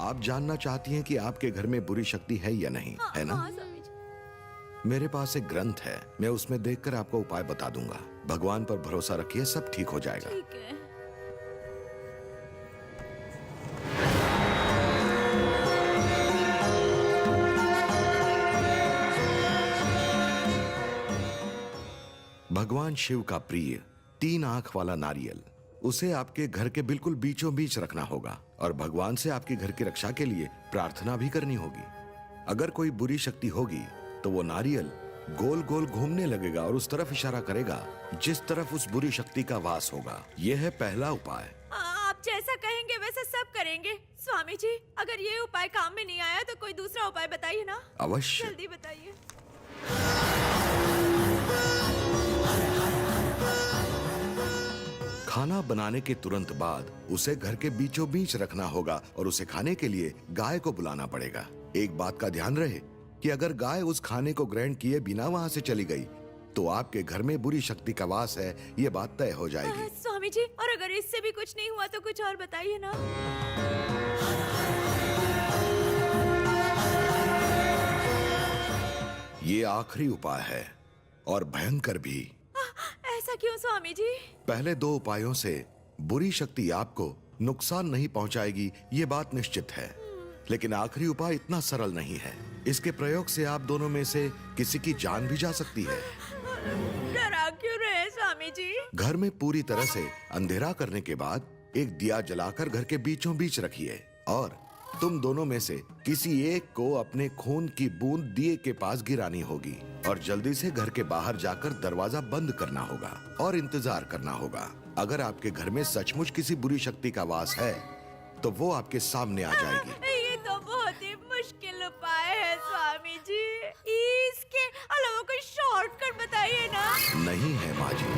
आप जानना चाहती हैं कि आपके घर में बुरी शक्ति है या नहीं, है ना? हाँ स्वामी जी। मेरे पास एक ग्रंथ है, मैं उसमें देखकर आपको उपाय बता दूंगा। भगवान पर भरोसा रखिए, सब ठीक हो जाएगा। ठीक है। भगवान शिव का प्रिय 3 आंख वाला नारियल, उसे आपके घर के बिल्कुल बीचों बीच रखना होगा और भगवान से आपके घर की रक्षा के लिए प्रार्थना भी करनी होगी। अगर कोई बुरी शक्ति होगी तो वो नारियल गोल गोल घूमने लगेगा और उस तरफ इशारा करेगा जिस तरफ उस बुरी शक्ति का वास होगा। यह है पहला उपाय। आप जैसा कहेंगे वैसा सब करेंगे स्वामी जी। अगर ये उपाय काम में नहीं आया तो कोई दूसरा उपाय बताइए ना। अवश्य। जल्दी बताइए। खाना बनाने के तुरंत बाद उसे घर के बीचों बीच रखना होगा और उसे खाने के लिए गाय को बुलाना पड़ेगा। एक बात का ध्यान रहे कि अगर गाय उस खाने को ग्रहण किए बिना वहां से चली गई तो आपके घर में बुरी शक्ति का वास है, ये बात तय हो जाएगी। स्वामी जी, और अगर इससे भी कुछ नहीं हुआ तो कुछ और बताइए ना। ये आखिरी उपाय है और भयंकर भी। ऐसा क्यों स्वामी जी? पहले 2 उपायों से बुरी शक्ति आपको नुकसान नहीं पहुंचाएगी, ये बात निश्चित है। लेकिन आखिरी उपाय इतना सरल नहीं है। इसके प्रयोग से आप दोनों में से किसी की जान भी जा सकती है। डरा क्यों रहे स्वामी जी? घर में पूरी तरह से अंधेरा करने के बाद एक दिया जलाकर घर के बीचों बीच रखिए और तुम दोनों में से किसी एक को अपने खून की बूंद दिए के पास गिरानी होगी और जल्दी से घर के बाहर जाकर दरवाजा बंद करना होगा और इंतजार करना होगा। अगर आपके घर में सचमुच किसी बुरी शक्ति का वास है तो वो आपके सामने आ जाएगी। ये तो बहुत ही मुश्किल उपाय है स्वामी जी। इसके अलावा कोई शॉर्टकट बताइए ना। नहीं है माँ जी।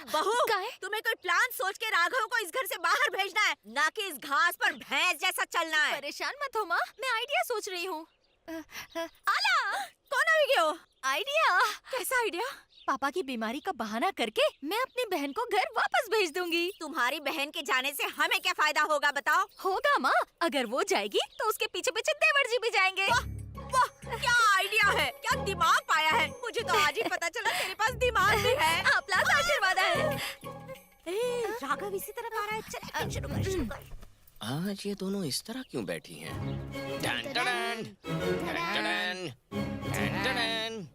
बहू, तुम्हें कोई प्लान सोच के राघव को इस घर से बाहर भेजना है, ना कि इस घास पर भैंस जैसा चलना है। परेशान मत हो माँ, मैं आइडिया सोच रही हूँ। आला, कौन आ गया? आइडिया? कैसा आइडिया? पापा की बीमारी का बहाना करके मैं अपनी बहन को घर वापस भेज दूंगी। तुम्हारी बहन के जाने से हमें क्या फायदा होगा बताओ? होगा माँ, अगर वो जाएगी तो उसके पीछे पीछे देवर जी भी जाएंगे। वाह, क्या आइडिया है, क्या दिमाग पाया है। मुझे तो आज ही पता चला तेरे पास दिमाग भी है। आपका आशीर्वाद है। राघव इसी तरह आ रहा है। चल शुरू कर, शुरू कर। आज ये दोनों इस तरह क्यों बैठी हैं? Done done, done done, done done.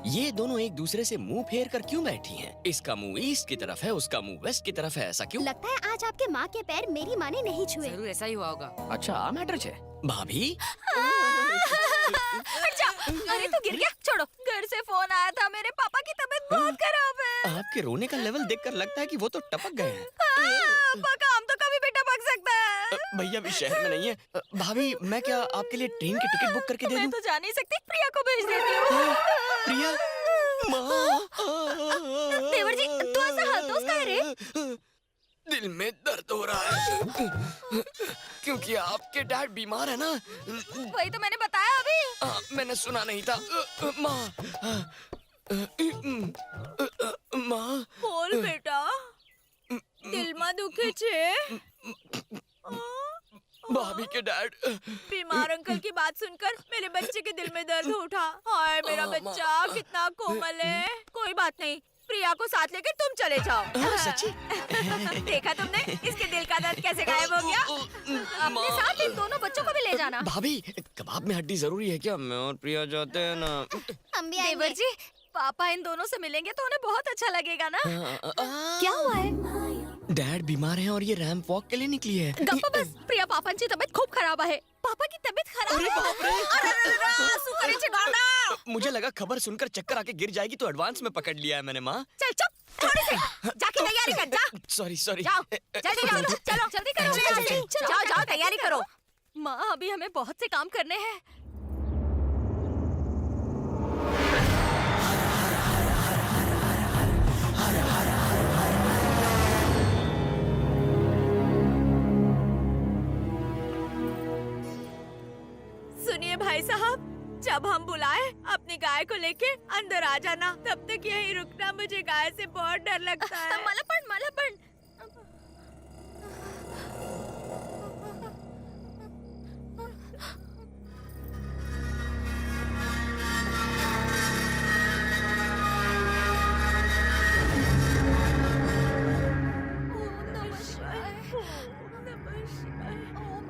ये दोनों एक दूसरे से मुंह फेर कर क्यों बैठी हैं? इसका मुंह ईस्ट की तरफ है, उसका मुंह वेस्ट की तरफ है, ऐसा क्यों? लगता है आज आपके माँ के पैर मेरी माँ ने नहीं छुए। जरूर ऐसा ही हुआ होगा। अच्छा आ मैटर है भाभी। हट जा। अरे तू गिर गया, छोड़ो। घर से फोन आया था, मेरे पापा की तबीयत बहुत खराब है। आपके रोने का लेवल देखकर लगता है कि वो तो टपक गए हैं। पापा काम तो कभी भी टपक सकता है। भैया भी शहर में नहीं है। भाभी मैं क्या आपके लिए ट्रेन की टिकट बुक करके दे मैं दूं? तो जा नहीं सकती, प्रिया को भेज देती हूँ। प्रिया माँ। देवर जी, तू ऐसा हाथों का है रे? दिल में दर्द हो रहा है क्योंकि आपके डैड बीमार है ना। वही तो मैंने बताया अभी। मैंने सुना नहीं था। माँ माँ बोल बेटा, दिल में दुखे छे? भाभी के डैड बीमार अंकल की बात सुनकर मेरे बच्चे के दिल में दर्द उठा। हाय मेरा बच्चा कितना कोमल है। कोई बात नहीं, प्रिया को साथ लेकर तुम चले जाओ। सच्ची? देखा तुमने इसके दिल का दर्द कैसे गायब हो गया? अपने साथ इन दोनों बच्चों को भी ले जाना। भाभी कबाब में हड्डी जरूरी है क्या? मैं और प्रिया जाते हैं ना। हम भी देवर आएंगे। जी, पापा इन दोनों से मिलेंगे तो उन्हें बहुत अच्छा लगेगा ना। क्या हुआ है? डैड बीमार है और ये रैंप वॉक के लिए निकली है। गप्पा बस। प्रिया पापा की तबीयत खूब खराब है। पापा की तबीयत खराब अरे है। बाप रे। आंसू करे छे गाना। मुझे लगा खबर सुनकर चक्कर आके गिर जाएगी तो एडवांस में पकड़ लिया है मैंने। माँ चल चुप, थोड़ी से जाके तैयारी कर। जा सॉरी सॉरी। जाओ, जल्दी जाओ, चलो जल्दी करो। जाओ जाओ तैयारी करो। माँ अभी हमें बहुत से काम करने हैं। सुनिए भाई साहब, जब हम बुलाए अपने गाय को लेके अंदर आ जाना। तब तक यहीं रुकना, मुझे गाय से बहुत डर लगता है। मला पण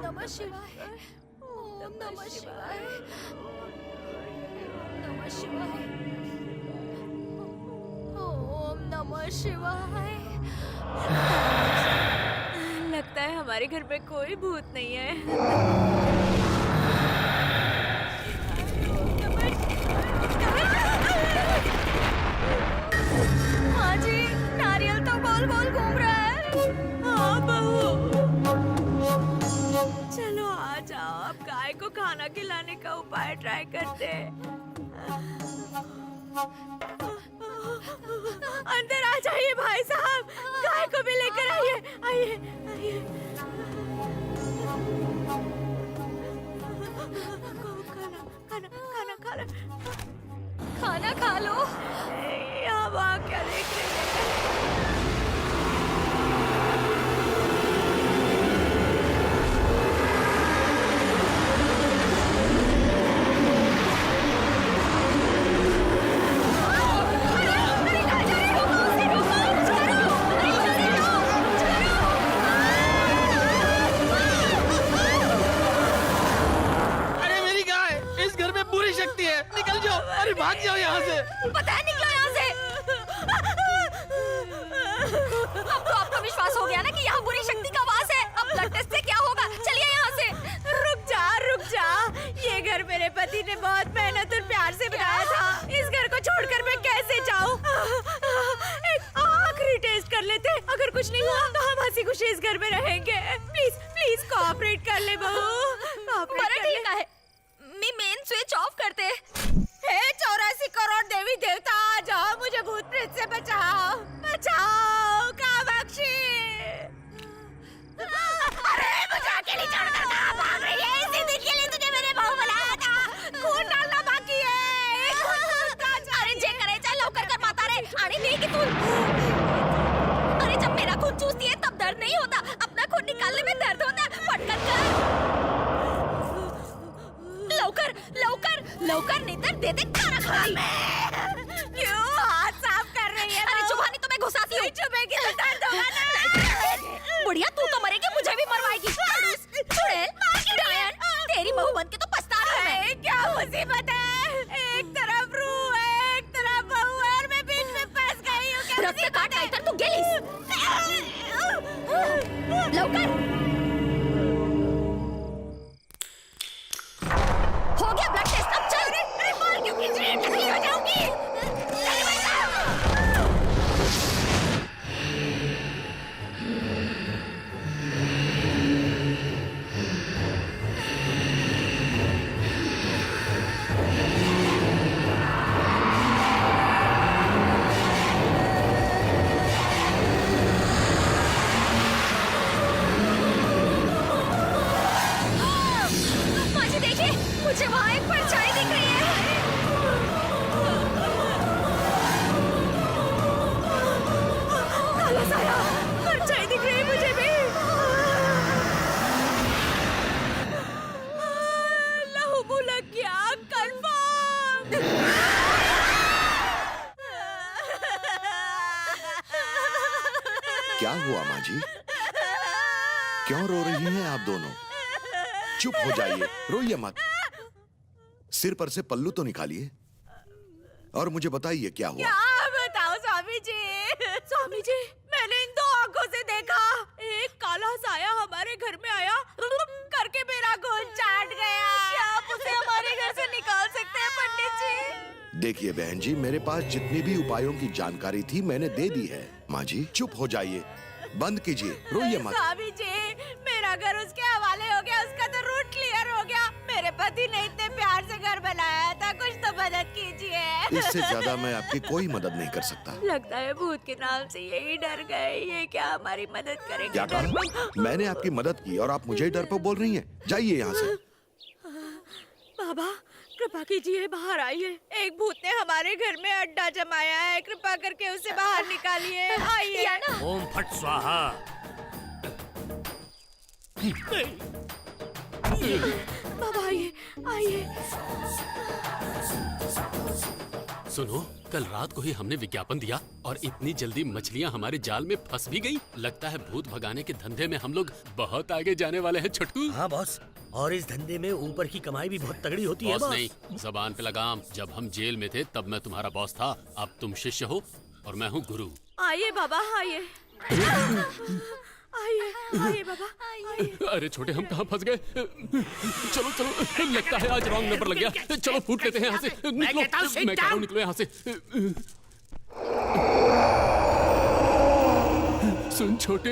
नमः शिवाय। ओम नमः शिवाय। नमः शिवाय। ओम नमः शिवाय। लगता है हमारे घर में कोई भूत नहीं है। माँ जी, नारियल तो गोल गोल घूम रहा है। हाँ बहू, चलो आ जाओ, अब गाय को खाना खिलाने का उपाय ट्राई करते हैं। अंदर आ जाइए भाई साहब, गाय को भी लेकर आइए। आइए आइए। खाना खाना खाना खाना खा लो। यहाँ वहाँ क्या देख रहे हैं? अरे मेरी गाय, इस घर में बुरी शक्ति है, निकल जाओ। अरे भाग जाओ यहाँ से। पता है, निकलो यहाँ से। अब तो आपको विश्वास हो गया ना कि यहाँ बुरी शक्ति का वास है। अब ब्लड टेस्ट से क्या होगा? चलिए यहाँ से। रुक जा। ये घर मेरे पति ने बहुत मेहनत और प्यार से बनाया था। इस घर को छोड़कर मैं कैसे जाऊँ? एक आखिरी टेस्ट कर लेते। अगर कुछ नहीं हुआ तो हम हंसी खुशी इस घर में रहेंगे। प्लीज प्लीज कोऑपरेट कर ले बहू। बड़ा ठीक है। मेन स्विच ऑफ करते। हे 84 करोड़ देवी देवता, आ जाओ, मुझे भूत प्रेत से बचाओ। बचाओ कामाक्षी। अरे मुझे अकेली छोड़कर कहाँ भाग रही है? इसी दिन के लिए तुझे मैंने बहू बनाया था। खून डालना बाकी है। अरे जे करायचं लवकर कर म्हातारे, आणि नाही की तू। अरे जब मेरा खून चूसती है तब दर्द नहीं होता, अपना खून निकालने में दर्द होता है। पटकन कर। लवकर लवकर लवकर, नहीं तो दे दे खाना खाली। क्यों हाथ साफ कर रही है? अरे चुभानी तो मैं घुसाती हूँ। चुभेगी तो दर्द होगा ना। बुढ़िया, तू तो मरेगी, मुझे भी मरवाएगी। चुड़ैल, डायन, तेरी बहू बन के तो पछता रही हूँ मैं। क्या मुसीबत है? एक तरफ रूह है, एक तरफ बहू है, और मैं बीच में फंस गई हूँ। क्या रक्त काट नहीं तो तू गेलीस। लवकर। हो गया ब्लड टेस्ट, अब चल। अरे मार क्यों खींच रही है? टकली हो जाऊंगी। चल भाई साहब। माँ जी देखिए, मुझे वहाँ एक परछाई दिख रही है। काला साया, परछाई दिख रही है मुझे भी। लहू मुँह लग गया, क्या हुआ माँ जी? क्यों रो रही हैं आप दोनों? चुप हो जाइए, रोइए मत। सिर पर से पल्लू तो निकालिए और मुझे बताइए क्या हुआ। क्या बताओ स्वामी जी? स्वामी जी, मैंने इन दो आंखों से देखा। एक काला साया हमारे घर में आया करके मेरा खून चाट गया। क्या आप उसे हमारे घर से निकाल सकते हैं पंडित जी? देखिए बहन जी, मेरे पास जितनी भी उपायों की जानकारी थी मैंने दे दी है। माँ जी चुप हो जाइए, बंद कीजिए, रोइए मत। स्वामी जी, मेरा घर उसके हवाले हो गया, उसका तो रूट क्लियर हो गया। मेरे पति ने इतने प्यार से घर बनाया था, कुछ तो मदद कीजिए। इससे ज्यादा मैं आपकी कोई मदद नहीं कर सकता। लगता है भूत के नाम से यही डर गए। ये क्या हमारी मदद करेंगे? क्या कहा? मैंने आपकी मदद की और आप मुझे ही डरपोक बोल रही हैं? जाइए यहाँ से। बाबा, कृपा कीजिए, बाहर आइए। एक भूत ने हमारे घर में अड्डा जमाया है, कृपा करके उसे बाहर निकालिए। आइए। ओम फट स्वाहा। बाबा आइए, आइए। सुनो, कल रात को ही हमने विज्ञापन दिया और इतनी जल्दी मछलियाँ हमारे जाल में फंस भी गई। लगता है भूत भगाने के धंधे में हम लोग बहुत आगे जाने वाले हैं छोटू। हाँ बॉस, और इस धंधे में ऊपर की कमाई भी बहुत तगड़ी होती है बॉस बॉस। नहीं, जबान पे लगाम। जब हम जेल में थे तब मैं तुम्हारा बॉस था, अब तुम शिष्य हो और मैं हूँ गुरु। आइए बाबा, आइए। आइए, आइए बाबा, आइए। अरे छोटे, हम कहाँ फंस गए? चलो चलो, लगता है आज रॉन्ग नंबर लग गया। चलो फूट लेते हैं यहाँ से। निकलो, कहता हूँ, sit मैं कह रहा हूँ down। निकलो यहाँ से। सुन छोटे,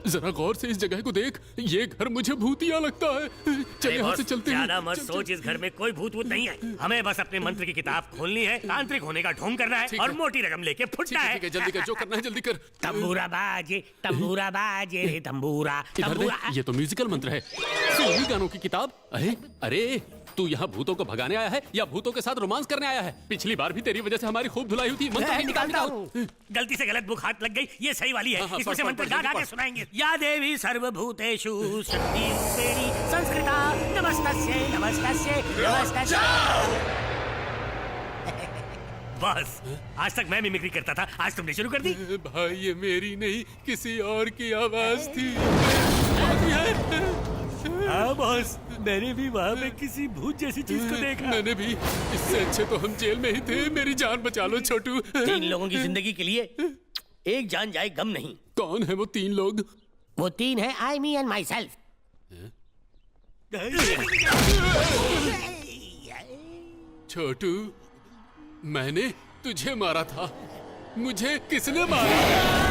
जरा गौर से इस जगह को देख। ये घर मुझे भूतिया लगता है। चल अरे यहाँ बॉस, से चलते हैं। ज्यादा मत चल, चल। सोच, इस घर में कोई भूत वूत नहीं है। हमें बस अपने मंत्र की किताब खोलनी है, तांत्रिक होने का ढोंग करना है ठीक और है। मोटी रकम लेके ठीक फुटना है, है। ठीक है, जल्दी कर, जो करना है जल्दी कर। तंबूरा बाजे रे तंबूरा इधर तंबूरा। देख, ये तो म्यूजिकल मंत्र है। फिल्मी गानों की किताब। अरे अरे, तू यहाँ भूतों को भगाने आया है या भूतों के साथ रोमांस करने आया है? पिछली बार भी तेरी वजह से हमारी खूब धुलाई हुई थी। मंत्र मैं निकाल निकालता निकाल। हूँ। गलती से गलत बुक हाथ लग गई, ये सही वाली है। हाँ, इसमें से पढ़, मंत्र पढ़, गा जल्दी गा के पढ़। सुनाएंगे। या देवी सर्वभूतेषु शक्तिरूपेणी संस्कृता नमस्तस्यै नमस्तस्यै नमस्तस्यै। बस, आज तक मैं मिमिक्री करता था, आज तुमने शुरू कर दी। भाई ये मेरी नहीं, किसी और की आवाज थी। हाँ बॉस, मैंने भी वहाँ पे किसी भूत जैसी चीज को देखा। मैंने भी। इससे अच्छे तो हम जेल में ही थे। मेरी जान बचा लो छोटू। 3 लोगों की जिंदगी के लिए एक जान जाए गम नहीं। कौन है वो 3 लोग? वो 3 है, आई मी एंड माई सेल्फ। छोटू, मैंने तुझे मारा था। मुझे किसने मारा?